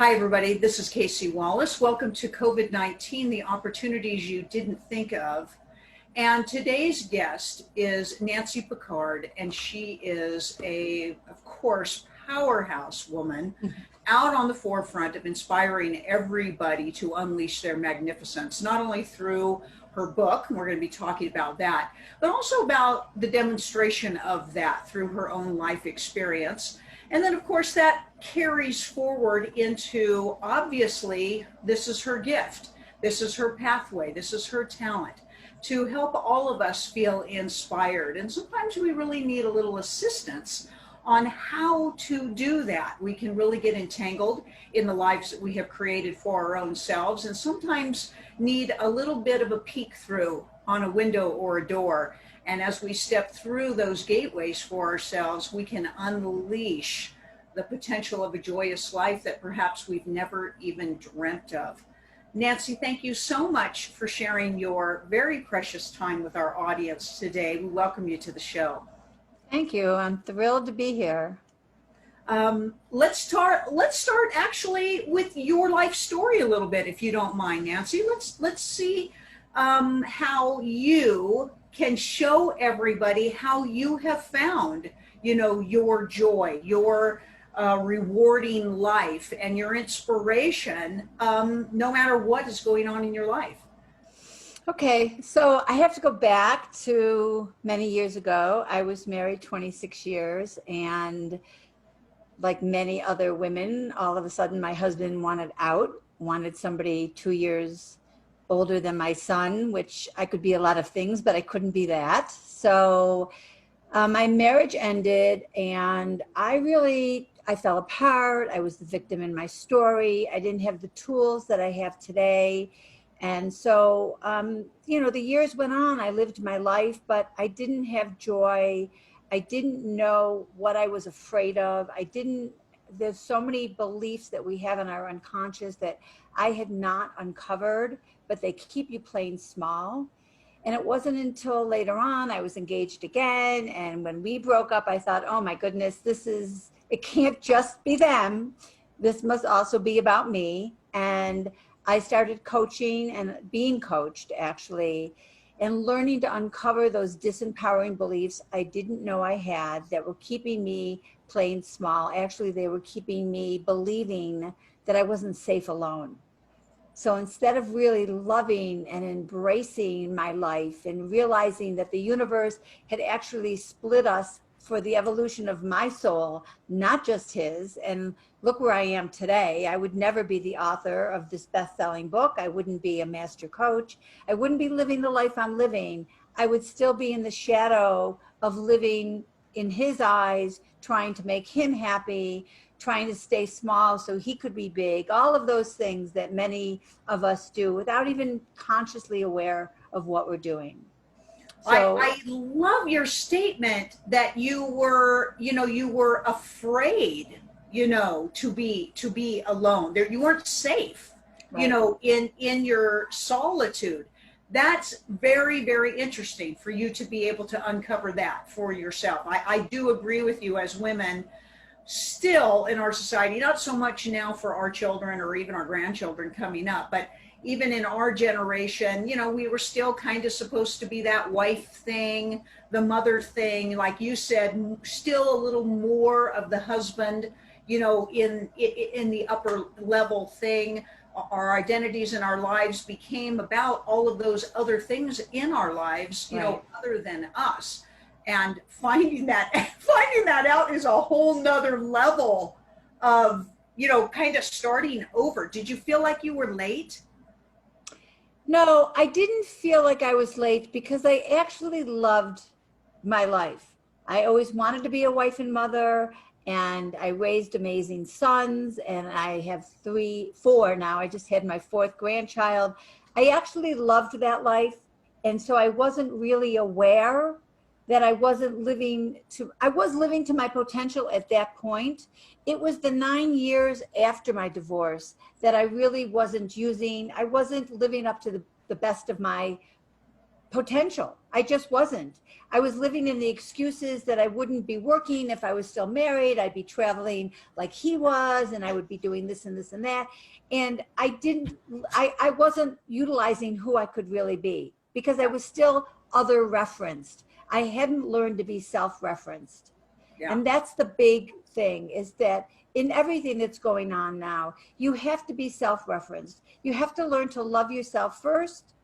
Hi, everybody. This is Casey Wallace. Welcome to COVID-19, the opportunities you didn't think of. And today's guest is Nancy Pickard, and she is of course, powerhouse woman out on the forefront of inspiring everybody to unleash their magnificence, not only through her book, and we're going to be talking about that, but also about the demonstration of that through her own life experience. And then, of course, that carries forward into, obviously, this is her gift. This is her pathway. This is her talent to help all of us feel inspired. And sometimes we really need a little assistance on how to do that. We can really get entangled in the lives that we have created for our own selves, and sometimes need a little bit of a peek through on a window or a door. And as we step through those gateways for ourselves, we can unleash the potential of a joyous life that perhaps we've never even dreamt of. Nancy, thank you so much for sharing your very precious time with our audience today. We welcome you to the show. Thank you. I'm thrilled to be here. Let's start actually with your life story a little bit, if you don't mind, Nancy. Let's see how you can show everybody how you have found, your joy, your rewarding life, and your inspiration, no matter what is going on in your life. Okay, so I have to go back to many years ago. I was married 26 years, and like many other women, all of a sudden my husband wanted somebody 2 years older than my son, which I could be a lot of things, but I couldn't be that. So my marriage ended, and I fell apart. I was the victim in my story. I didn't have the tools that I have today. And so, the years went on. I lived my life, but I didn't have joy. I didn't know what I was afraid of. There's so many beliefs that we have in our unconscious that I had not uncovered, but they keep you playing small. And it wasn't until later on I was engaged again. And when we broke up, I thought, oh my goodness, it can't just be them. This must also be about me. And I started coaching and being coached, actually, and learning to uncover those disempowering beliefs I didn't know I had that were keeping me playing small. Actually, they were keeping me believing that I wasn't safe alone. So instead of really loving and embracing my life and realizing that the universe had actually split us for the evolution of my soul, not just his, and look where I am today. I would never be the author of this best-selling book. I wouldn't be a master coach. I wouldn't be living the life I'm living. I would still be in the shadow of living in his eyes, trying to make him happy, trying to stay small so he could be big, all of those things that many of us do without even consciously aware of what we're doing. So, I love your statement that you were afraid, to be alone. There, you weren't safe, right, in your solitude. That's very, very interesting for you to be able to uncover that for yourself. I do agree with you. As women, still in our society, not so much now for our children or even our grandchildren coming up, but even in our generation, we were still kind of supposed to be that wife thing, the mother thing, like you said, still a little more of the husband, in the upper level thing. Our identities in our lives became about all of those other things in our lives, right, other than us. And finding that out is a whole nother level of, kind of starting over. Did you feel like you were late? No, I didn't feel like I was late because I actually loved my life. I always wanted to be a wife and mother, and I raised amazing sons, and I have four now. I just had my fourth grandchild. I actually loved that life. And so I wasn't really aware that I was living to my potential at that point. It was the 9 years after my divorce that I really wasn't living up to the best of my potential. I just wasn't. I was living in the excuses that I wouldn't be working if I was still married. I'd be traveling like he was, and I would be doing this and this and that. And I wasn't utilizing who I could really be because I was still other referenced. I hadn't learned to be self-referenced. Yeah. And that's the big thing, is that in everything that's going on now, you have to be self-referenced. You have to learn to love yourself first.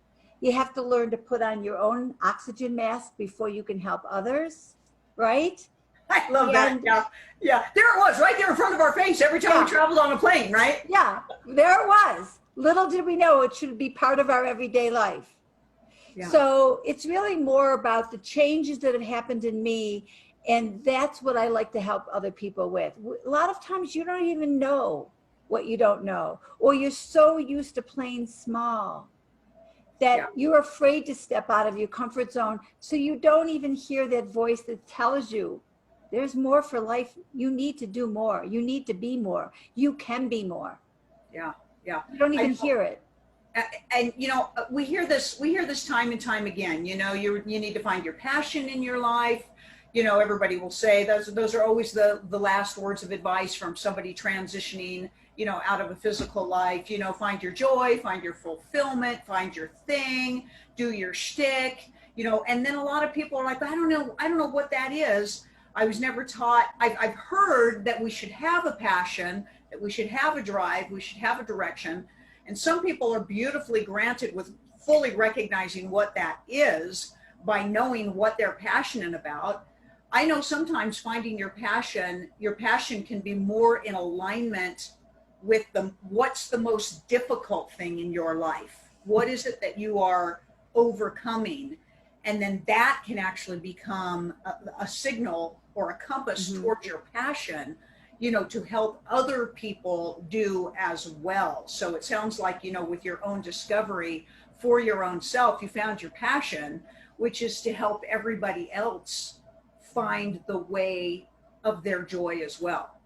You have to learn to put on your own oxygen mask before you can help others, right? I love that. Yeah. Yeah. There it was, right there in front of our face every time we traveled on a plane, right? Yeah, there it was. Little did we know it should be part of our everyday life. Yeah. So it's really more about the changes that have happened in me. And that's what I like to help other people with. A lot of times you don't even know what you don't know, or you're so used to playing small that you're afraid to step out of your comfort zone. So you don't even hear that voice that tells you there's more for life. You need to do more. You need to be more. You can be more. Yeah. Yeah. You don't even hear it. And you know, we hear this time and time again. You know, you need to find your passion in your life. You know, everybody will say those are always the last words of advice from somebody transitioning, you know, out of a physical life. You know, find your joy, find your fulfillment, find your thing, do your shtick, you know. And then a lot of people are like, I don't know what that is. I was never taught. I've heard that we should have a passion, that we should have a drive, we should have a direction. And some people are beautifully granted with fully recognizing what that is by knowing what they're passionate about. I know sometimes finding your passion can be more in alignment with what's the most difficult thing in your life. What is it that you are overcoming? And then that can actually become a signal or a compass towards your passion, you know, to help other people do as well. So it sounds like, you know, with your own discovery for your own self, you found your passion, which is to help everybody else find the way of their joy as well.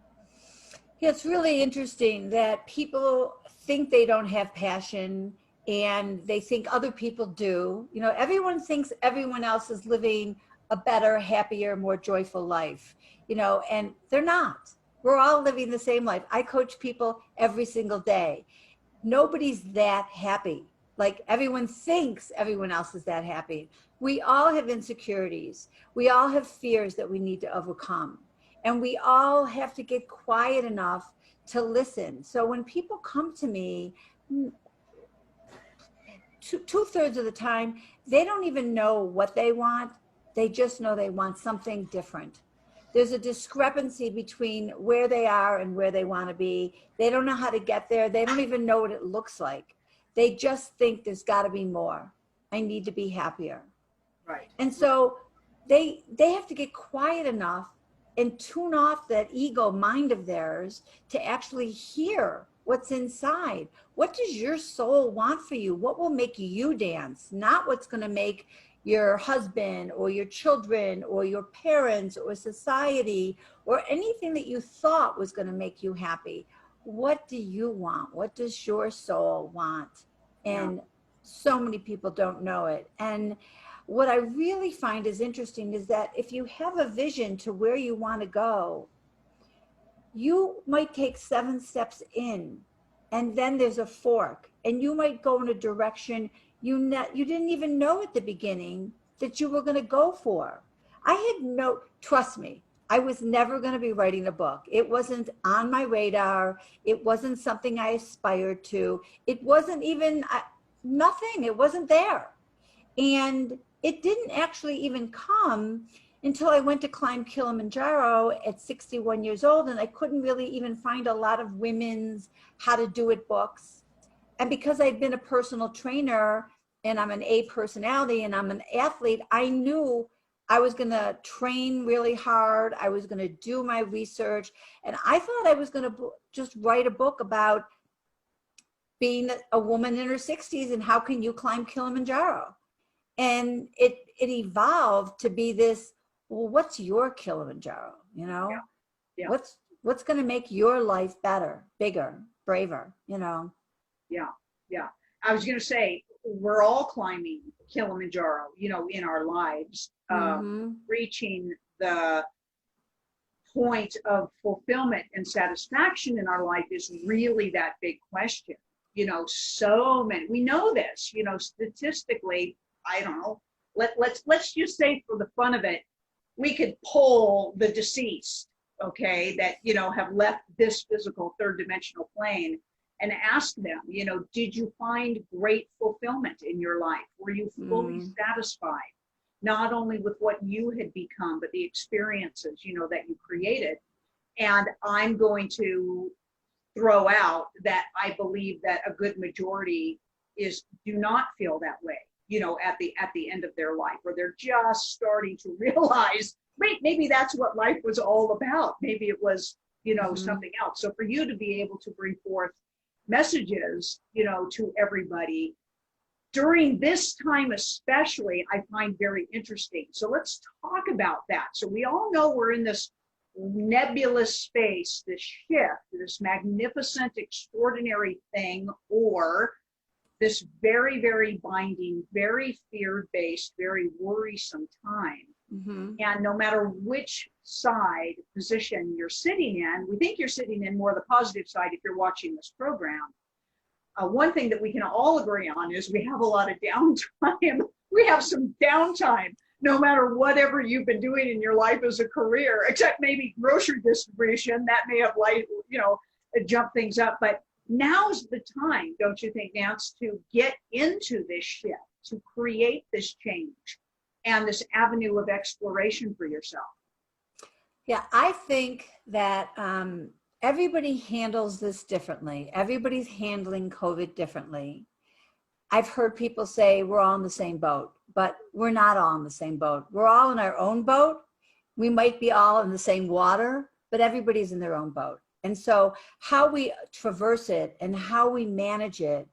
Yeah, it's really interesting that people think they don't have passion and they think other people do. You know, everyone thinks everyone else is living a better, happier, more joyful life, you know, and they're not. We're all living the same life. I coach people every single day. Nobody's that happy. Like, everyone thinks everyone else is that happy. We all have insecurities. We all have fears that we need to overcome. And we all have to get quiet enough to listen. So when people come to me, two-thirds of the time, they don't even know what they want. They just know they want something different. There's a discrepancy between where they are and where they want to be. They don't know how to get there. They don't even know what it looks like. They just think there's got to be more. I need to be happier. Right. And so they have to get quiet enough and tune off that ego mind of theirs to actually hear what's inside. What does your soul want for you? What will make you dance? Not what's going to make your husband or your children or your parents or society or anything that you thought was going to make you happy. What do you want? What does your soul want? And so many people don't know it. And what I really find is interesting is that if you have a vision to where you want to go, you might take 7 steps in, and then there's a fork, and you might go in a direction you didn't even know at the beginning that you were going to go for. Trust me, I was never going to be writing a book. It wasn't on my radar. It wasn't something I aspired to. It wasn't even nothing. It wasn't there. And it didn't actually even come until I went to climb Kilimanjaro at 61 years old, and I couldn't really even find a lot of women's how to do it books. And because I'd been a personal trainer and I'm an A personality and I'm an athlete, I knew I was going to train really hard. I was going to do my research. And I thought I was going to just write a book about being a woman in her 60s and how can you climb Kilimanjaro. And it evolved to be this, well, what's your Kilimanjaro? You know, what's going to make your life better, bigger, braver, you know? Yeah. Yeah. I was going to say, we're all climbing Kilimanjaro, in our lives, Mm-hmm. reaching the point of fulfillment and satisfaction in our life is really that big question. So many, we know this, statistically, I don't know, let's just say for the fun of it, we could poll the deceased, okay, that, have left this physical third dimensional plane and ask them, did you find great fulfillment in your life? Were you fully satisfied, not only with what you had become, but the experiences, that you created? And I'm going to throw out that I believe that a good majority do not feel that way, at the end of their life, or they're just starting to realize, wait, maybe that's what life was all about. Maybe it was, something else. So for you to be able to bring forth messages, to everybody during this time especially, I find very interesting. So let's talk about that. So we all know we're in this nebulous space, this shift, this magnificent, extraordinary thing, or this very, very binding, very fear-based, very worrisome time. Mm-hmm. And no matter which side position you're sitting in, we think you're sitting in more the positive side if you're watching this program. One thing that we can all agree on is we have a lot of downtime. We have some downtime, no matter whatever you've been doing in your life as a career, except maybe grocery distribution. That may have jumped things up. But now's the time, don't you think, Nance, to get into this shift, to create this change and this avenue of exploration for yourself? Yeah, I think that everybody handles this differently. Everybody's handling COVID differently. I've heard people say we're all in the same boat, but we're not all in the same boat. We're all in our own boat. We might be all in the same water, but everybody's in their own boat. And so how we traverse it and how we manage it,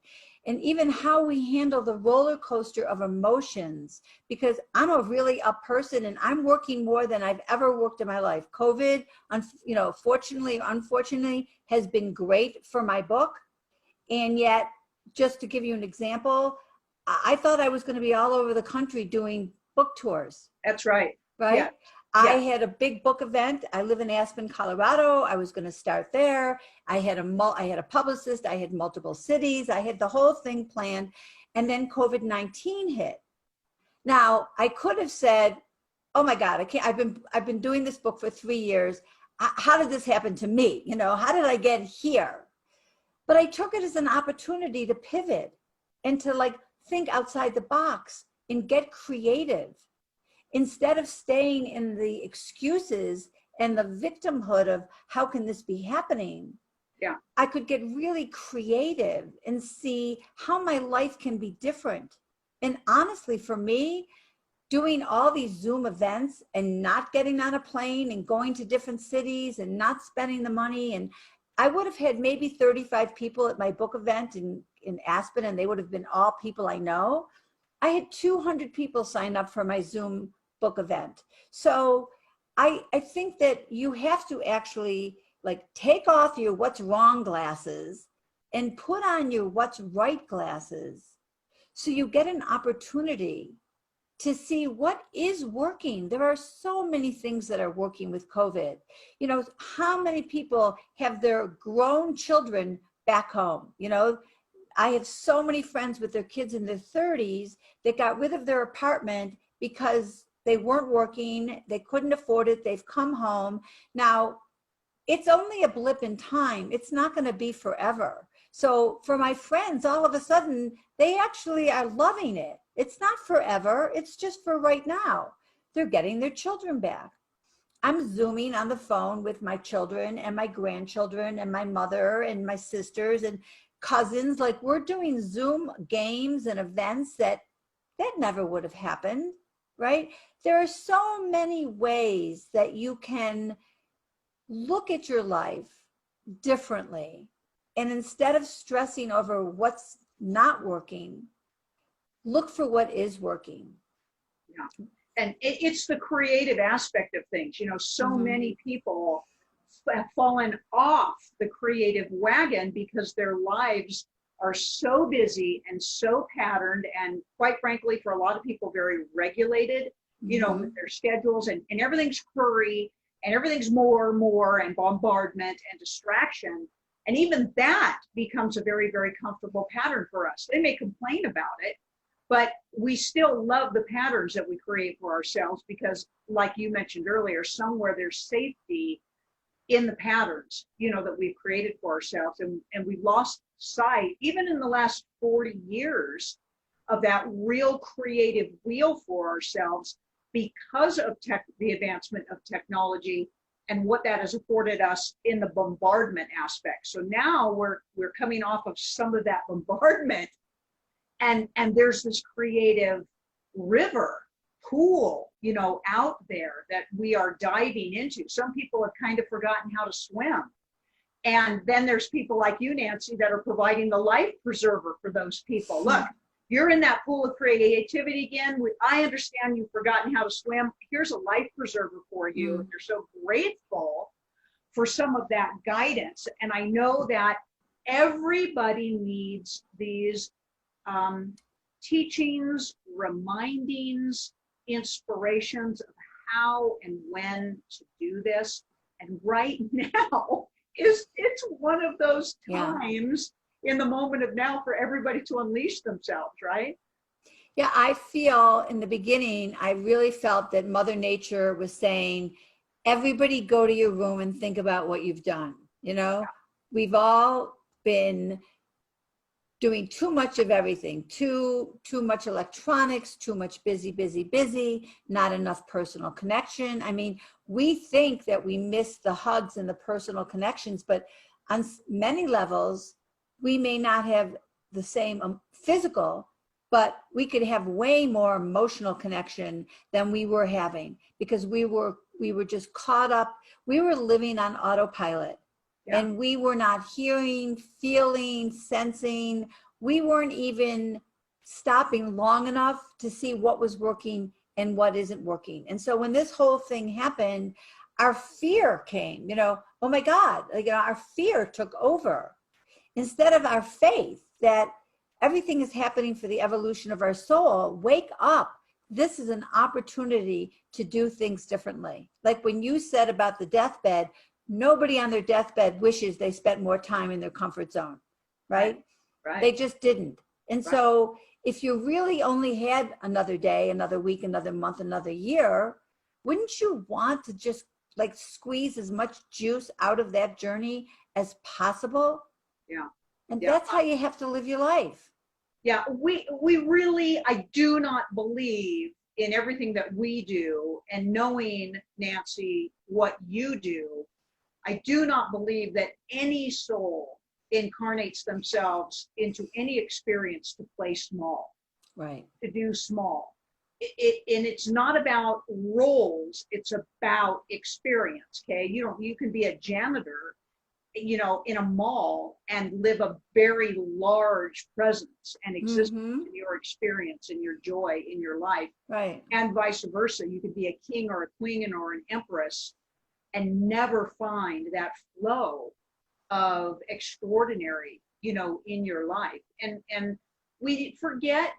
and even how we handle the roller coaster of emotions, because I'm a really up person and I'm working more than I've ever worked in my life. COVID, fortunately, unfortunately, has been great for my book. And yet, just to give you an example, I thought I was going to be all over the country doing book tours. That's right. Right? Yeah. I had a big book event. I live in Aspen, Colorado. I was going to start there. I had a publicist. I had multiple cities. I had the whole thing planned. And then COVID-19 hit. Now, I could have said, oh my God, I can't, I've been doing this book for 3 years. How did this happen to me? How did I get here? But I took it as an opportunity to pivot and to think outside the box and get creative. Instead of staying in the excuses and the victimhood of how can this be happening, I could get really creative and see how my life can be different. And honestly, for me, doing all these Zoom events and not getting on a plane and going to different cities and not spending the money, and I would have had maybe 35 people at my book event in Aspen, and they would have been all people I know. I had 200 people sign up for my Zoom book event. So I think that you have to actually take off your what's wrong glasses and put on your what's right glasses, so you get an opportunity to see what is working. There are so many things that are working with COVID. How many people have their grown children back home? I have so many friends with their kids in their 30s that got rid of their apartment because they weren't working, they couldn't afford it, they've come home. Now, it's only a blip in time. It's not going to be forever. So for my friends, all of a sudden, they actually are loving it. It's not forever. It's just for right now. They're getting their children back. I'm Zooming on the phone with my children and my grandchildren and my mother and my sisters and cousins. We're doing Zoom games and events that never would have happened, right? There are so many ways that you can look at your life differently. And instead of stressing over what's not working, look for what is working. Yeah. And it's the creative aspect of things. So many people have fallen off the creative wagon because their lives are so busy and so patterned, and quite frankly, for a lot of people, very regulated, you know, with their schedules, and everything's hurry and everything's more and bombardment and distraction. And even that becomes a very, very comfortable pattern for us. They may complain about it, but we still love the patterns that we create for ourselves because, like you mentioned earlier, somewhere there's safety in the patterns, you know, that we've created for ourselves. And we've lost sight, even in the last 40 years, of that real creative wheel for ourselves because of the advancement of technology and what that has afforded us in the bombardment aspect. So now we're coming off of some of that bombardment, and there's this creative river pool, you know, out there that we are diving into. Some people have kind of forgotten how to swim. And then there's people like you, Nancy, that are providing the life preserver for those people. Look, you're in that pool of creativity again. I understand you've forgotten how to swim. Here's a life preserver for you. And you're so grateful for some of that guidance. And I know that everybody needs these teachings, remindings, inspirations of how and when to do this. And right now it's one of those times in the moment of now for everybody to unleash themselves, right? Yeah, I feel in the beginning, I really felt that Mother Nature was saying, everybody go to your room and think about what you've done. You know, we've all been doing too much of everything, too much electronics, too much busy, not enough personal connection. I mean, we think that we miss the hugs and the personal connections, but on many levels, we may not have the same physical, but we could have way more emotional connection than we were having because we were just caught up. We were living on autopilot. Yeah. And we were not hearing, feeling, sensing. We weren't even stopping long enough to see what was working and what isn't working. And so when this whole thing happened, our fear came, you know, oh my God, like, you know, our fear took over instead of our faith that everything is happening for the evolution of our soul. Wake up. This is an opportunity to do things differently. Like when you said about the deathbed, nobody on their deathbed wishes they spent more time in their comfort zone, right? Right. They just didn't. And so if you really only had another day, another week, another month, another year, wouldn't you want to just like squeeze as much juice out of that journey as possible? Yeah. And that's how you have to live your life. Yeah, we really, I do not believe in everything that we do, and knowing, Nancy, what you do, I do not believe that any soul incarnates themselves into any experience to play small, right? To do small. And it's not about roles, it's about experience, okay? You can be a janitor, you know, in a mall and live a very large presence and exist in your experience and your joy in your life. Right. And vice versa. You could be a king or a queen or an empress and never find that flow of extraordinary, you know, in your life. And we forget,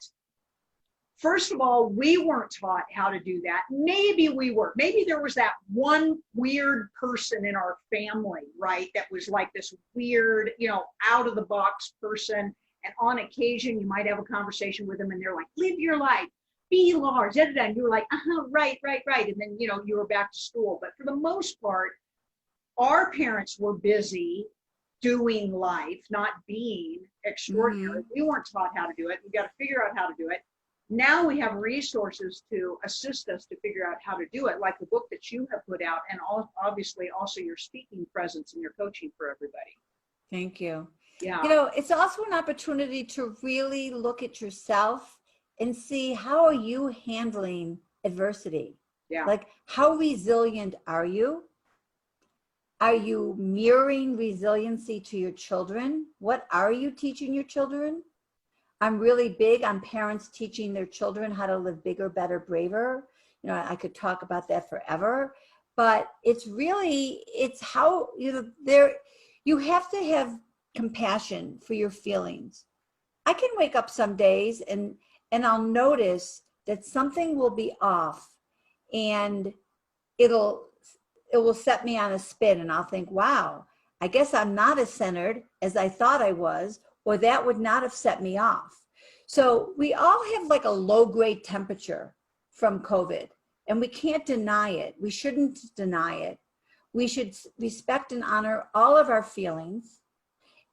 first of all, we weren't taught how to do that. Maybe we were. Maybe there was that one weird person in our family, right, that was like this weird, you know, out of the box person. And on occasion, you might have a conversation with them and they're like, live your life, be large, da, da, da. And you were like, right. And then, you know, you were back to school. But for the most part, our parents were busy doing life, not being extraordinary. We weren't taught how to do it. We got to figure out how to do it. Now we have resources to assist us to figure out how to do it, like the book that you have put out, and obviously also your speaking presence and your coaching for everybody. Thank you. Yeah. You know, it's also an opportunity to really look at yourself and see, how are you handling adversity? Yeah. Like, how resilient are you? Are you mirroring resiliency to your children? What are you teaching your children? I'm really big on parents teaching their children how to live bigger, better, braver. You know, I could talk about that forever, but it's really, it's how, you know, you have to have compassion for your feelings. I can wake up some days and I'll notice that something will be off, and it will set me on a spin, and I'll think, wow, I guess I'm not as centered as I thought I was, or that would not have set me off. So we all have like a low grade temperature from COVID, and we can't deny it. We shouldn't deny it. We should respect and honor all of our feelings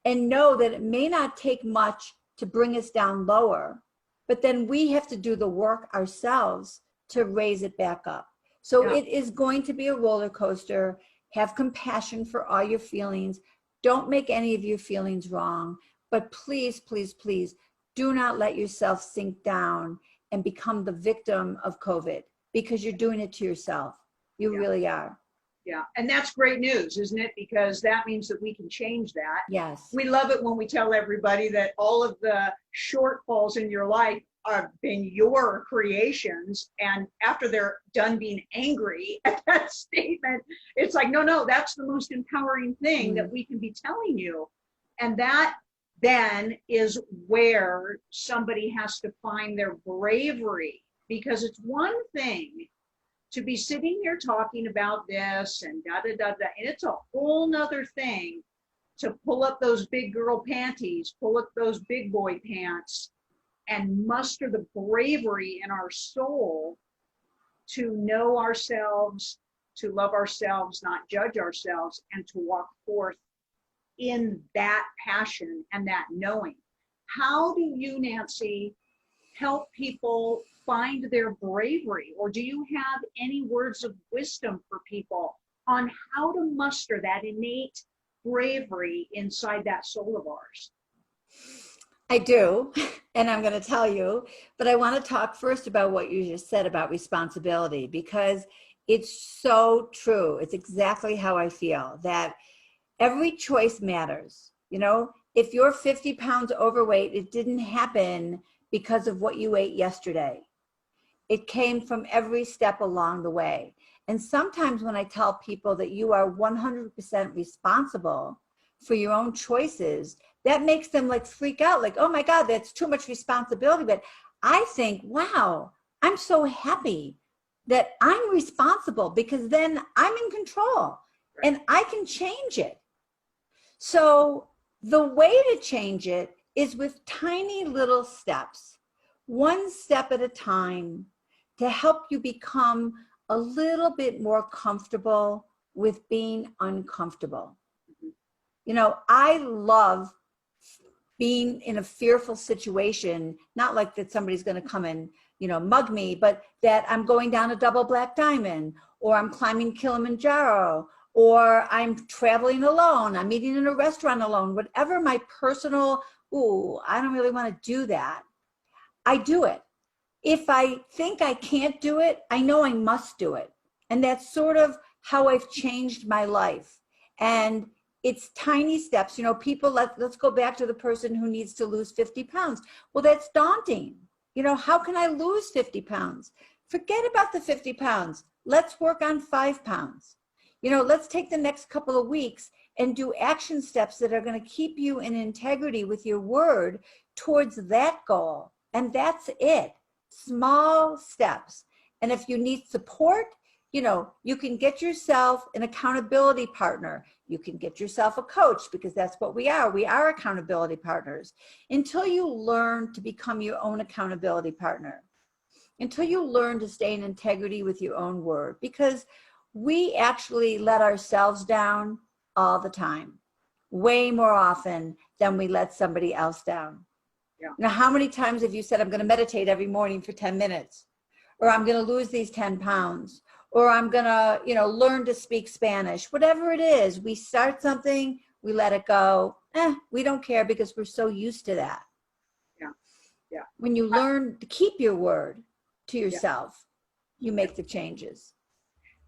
and know that it may not take much to bring us down lower, but then we have to do the work ourselves to raise it back up. So Yeah. it is going to be a roller coaster. Have compassion for all your feelings. Don't make any of your feelings wrong, but please, please, please do not let yourself sink down and become the victim of COVID, because you're doing it to yourself. You Yeah. really are. Yeah, and that's great news, isn't it? Because that means that we can change that. Yes. We love it when we tell everybody that all of the shortfalls in your life have been your creations. And after they're done being angry at that statement, it's like, no, that's the most empowering thing that we can be telling you. And that then is where somebody has to find their bravery, because it's one thing to be sitting here talking about this and and it's a whole nother thing to pull up those big girl panties, pull up those big boy pants, and muster the bravery in our soul to know ourselves, to love ourselves, not judge ourselves, and to walk forth in that passion and that knowing. How do you, Nancy, help people find their bravery? Or do you have any words of wisdom for people on how to muster that innate bravery inside that soul of ours? I do, and I'm going to tell you, but I want to talk first about what you just said about responsibility, because it's so true. It's exactly how I feel, that every choice matters. You know, if you're 50 pounds overweight, it didn't happen because of what you ate yesterday. It came from every step along the way. And sometimes when I tell people that you are 100% responsible for your own choices, that makes them like freak out, like, oh my God, that's too much responsibility. But I think, wow, I'm so happy that I'm responsible, because then I'm in control and I can change it. So the way to change it is with tiny little steps, one step at a time, to help you become a little bit more comfortable with being uncomfortable. You know, I love being in a fearful situation, not like that somebody's going to come and, you know, mug me, but that I'm going down a double black diamond, or I'm climbing Kilimanjaro, or I'm traveling alone, I'm eating in a restaurant alone, whatever my personal, ooh, I don't really want to do that. I do it. If I think I can't do it, I know I must do it. And that's sort of how I've changed my life. And it's tiny steps. You know, people, let's go back to the person who needs to lose 50 pounds. Well, that's daunting. You know, how can I lose 50 pounds? Forget about the 50 pounds. Let's work on 5 pounds. You know, let's take the next couple of weeks and do action steps that are going to keep you in integrity with your word towards that goal. And that's it. Small steps. And if you need support, you know, you can get yourself an accountability partner. You can get yourself a coach, because that's what we are. We are accountability partners. Until you learn to become your own accountability partner, until you learn to stay in integrity with your own word, because we actually let ourselves down all the time, way more often than we let somebody else down. Yeah. Now, how many times have you said, I'm going to meditate every morning for 10 minutes, or I'm going to lose these 10 pounds, or I'm going to, you know, learn to speak Spanish, whatever it is. We start something, we let it go. We don't care, because we're so used to that. Yeah. Yeah. When you learn to keep your word to yourself, you make the changes.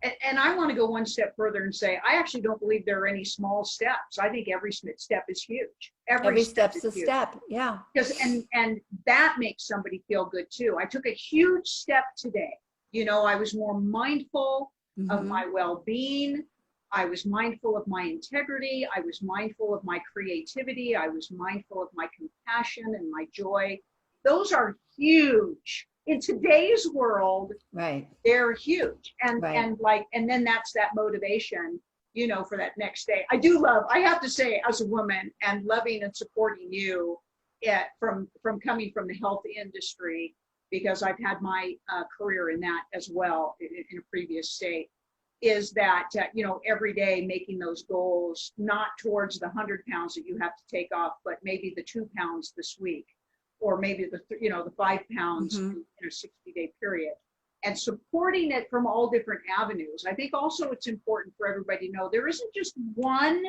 And I want to go one step further and say, I actually don't believe there are any small steps. I think every step is huge. Every step's a step. Yeah. Because and that makes somebody feel good too. I took a huge step today. You know, I was more mindful of my well-being. I was mindful of my integrity. I was mindful of my creativity. I was mindful of my compassion and my joy. Those are huge. In today's world, Right. they're huge. Right. And then that's that motivation, you know, for that next day. I have to say, as a woman, and loving and supporting you from coming from the health industry, because I've had my career in that as well in a previous state, is that, you know, every day making those goals, not towards the 100 pounds that you have to take off, but maybe the 2 pounds this week, or maybe the 5 pounds in a 60-day period, and supporting it from all different avenues. I think also it's important for everybody to know there isn't just one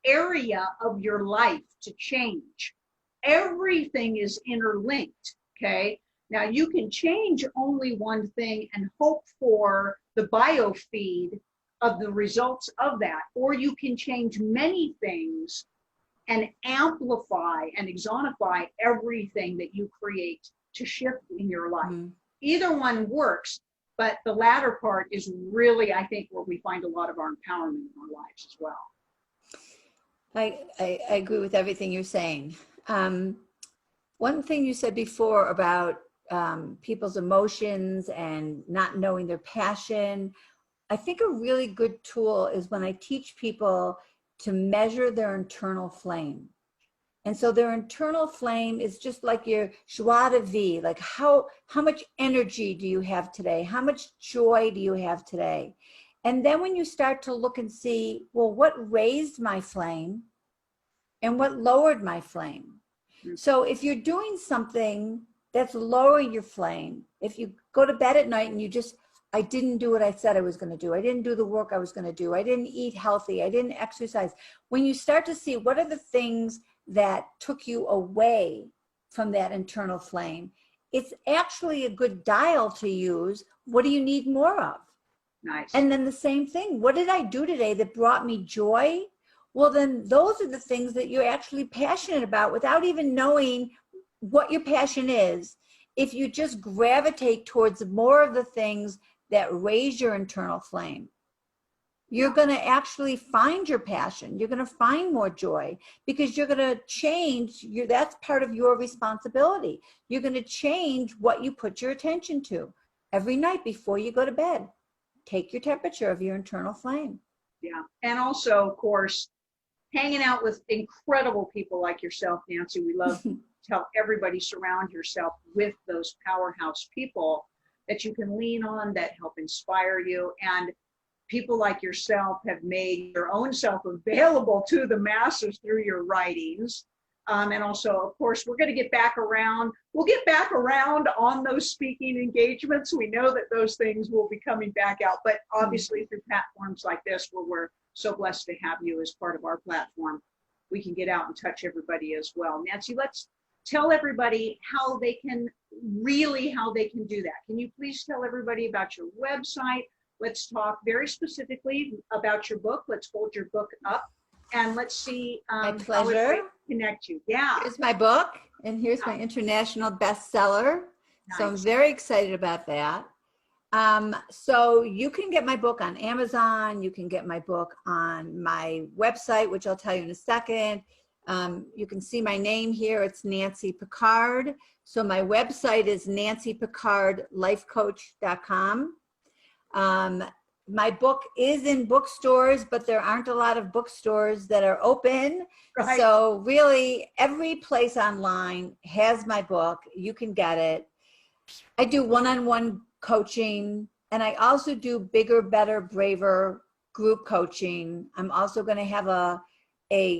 area of your life to change. Everything is interlinked, okay? Now you can change only one thing and hope for the biofeed of the results of that, or you can change many things and amplify and exonify everything that you create to shift in your life. Either one works, but the latter part is really, I think, where we find a lot of our empowerment in our lives as well. I agree with everything you're saying. One thing you said before about people's emotions and not knowing their passion, I think a really good tool is when I teach people to measure their internal flame. And so their internal flame is just like your joie de vivre, like how much energy do you have today? How much joy do you have today? And then when you start to look and see, well, what raised my flame and what lowered my flame? So if you're doing something that's lowering your flame, if you go to bed at night and I didn't do what I said I was going to do. I didn't do the work I was going to do. I didn't eat healthy. I didn't exercise. When you start to see what are the things that took you away from that internal flame, it's actually a good dial to use. What do you need more of? Nice. And then the same thing. What did I do today that brought me joy? Well, then those are the things that you're actually passionate about without even knowing what your passion is. If you just gravitate towards more of the things that raise your internal flame, you're going to actually find your passion. You're going to find more joy because you're going to change. That's part of your responsibility. You're going to change what you put your attention to every night before you go to bed. Take your temperature of your internal flame. Yeah. And also, of course, hanging out with incredible people like yourself, Nancy. We love to tell everybody, surround yourself with those powerhouse people that you can lean on, that help inspire you. And people like yourself have made your own self available to the masses through your writings. And also, of course, we're going to get back around. We'll get back around on those speaking engagements. We know that those things will be coming back out, but obviously through platforms like this, where we're so blessed to have you as part of our platform, we can get out and touch everybody as well. Nancy, let's tell everybody how they can do that. Can you please tell everybody about your website? Let's talk very specifically about your book. Let's hold your book up and let's see My how pleasure. it can connect you. Yeah. Here's my book, and here's my international bestseller. Nice. So I'm very excited about that. So you can get my book on Amazon. You can get my book on my website, which I'll tell you in a second. You can see my name here. It's Nancy Pickard. So my website is nancypickardlifecoach.com. My book is in bookstores, but there aren't a lot of bookstores that are open. Right. So really every place online has my book. You can get it. I do one-on-one coaching, and I also do bigger, better, braver group coaching. I'm also going to have a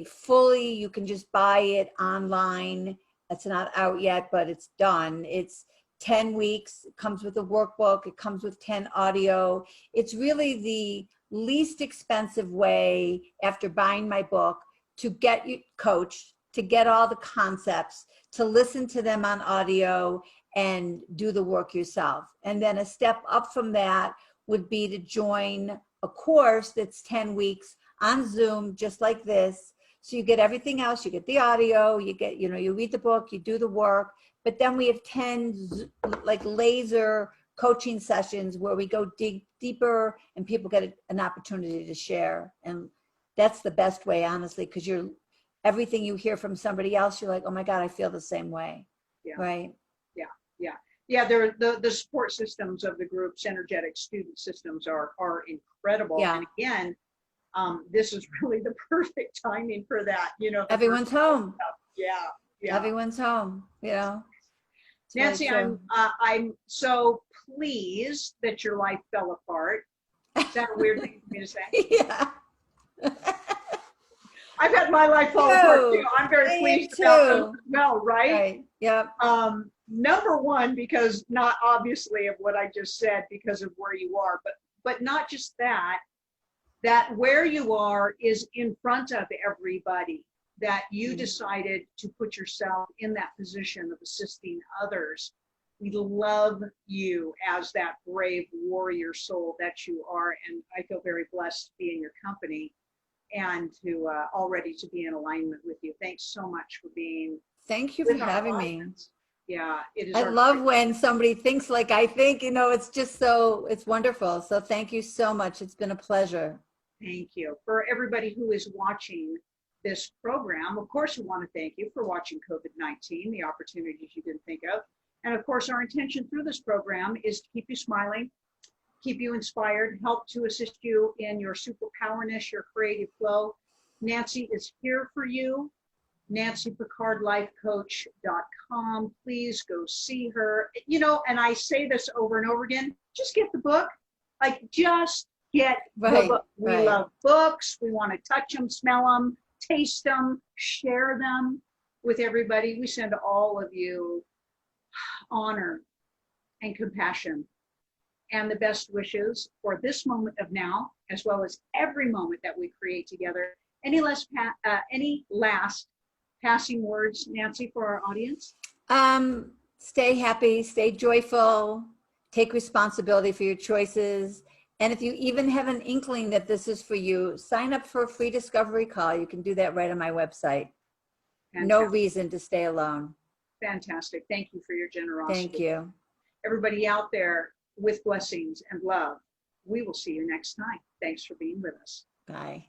fully, you can just buy it online. It's not out yet, but it's done. It's 10 weeks. It comes with a workbook. It comes with 10 audio. It's really the least expensive way after buying my book to get you coached, to get all the concepts, to listen to them on audio and do the work yourself. And then a step up from that would be to join a course that's 10 weeks on Zoom, just like this. So you get everything else. You get the audio, you get, you read the book, you do the work, but then we have 10 like laser coaching sessions where we go deeper and people get an opportunity to share. And that's the best way, honestly, because everything you hear from somebody else, you're like, oh my God, I feel the same way. Yeah. Right. Yeah, the support systems of the groups, energetic student systems are incredible. Yeah. And again, this is really the perfect timing for that. Everyone's home. Yeah. Everyone's home. It's Nancy, really I'm so pleased that your life fell apart. Is that a weird thing for me to say? Yeah. I've had my life fall apart too. I'm very pleased about those as well, right? Right. Yep. Number one, because not obviously of what I just said, because of where you are, but not just that where you are is in front of everybody, that you decided to put yourself in that position of assisting others. We love you as that brave warrior soul that you are, and I feel very blessed to be in your company and to already to be in alignment with you. Thanks so much for being. Thank you for having me. Yeah, it is. I love when somebody thinks like I think, it's just it's wonderful. So thank you so much. It's been a pleasure. Thank you. For everybody who is watching this program, of course, we want to thank you for watching COVID-19, the opportunities you didn't think of. And of course, our intention through this program is to keep you smiling, keep you inspired, help to assist you in your superpowerness, your creative flow. Nancy is here for you. NancyPickardLifeCoach.com. Please go see her. And I say this over and over again, just get the book. Just get the book. We love books. We want to touch them, smell them, taste them, share them with everybody. We send all of you honor and compassion and the best wishes for this moment of now, as well as every moment that we create together. Any last passing words, Nancy, for our audience? Stay happy, stay joyful, take responsibility for your choices. And if you even have an inkling that this is for you, sign up for a free discovery call. You can do that right on my website. Fantastic. No reason to stay alone. Fantastic. Thank you for your generosity. Thank you. Everybody out there, with blessings and love. We will see you next time. Thanks for being with us. Bye.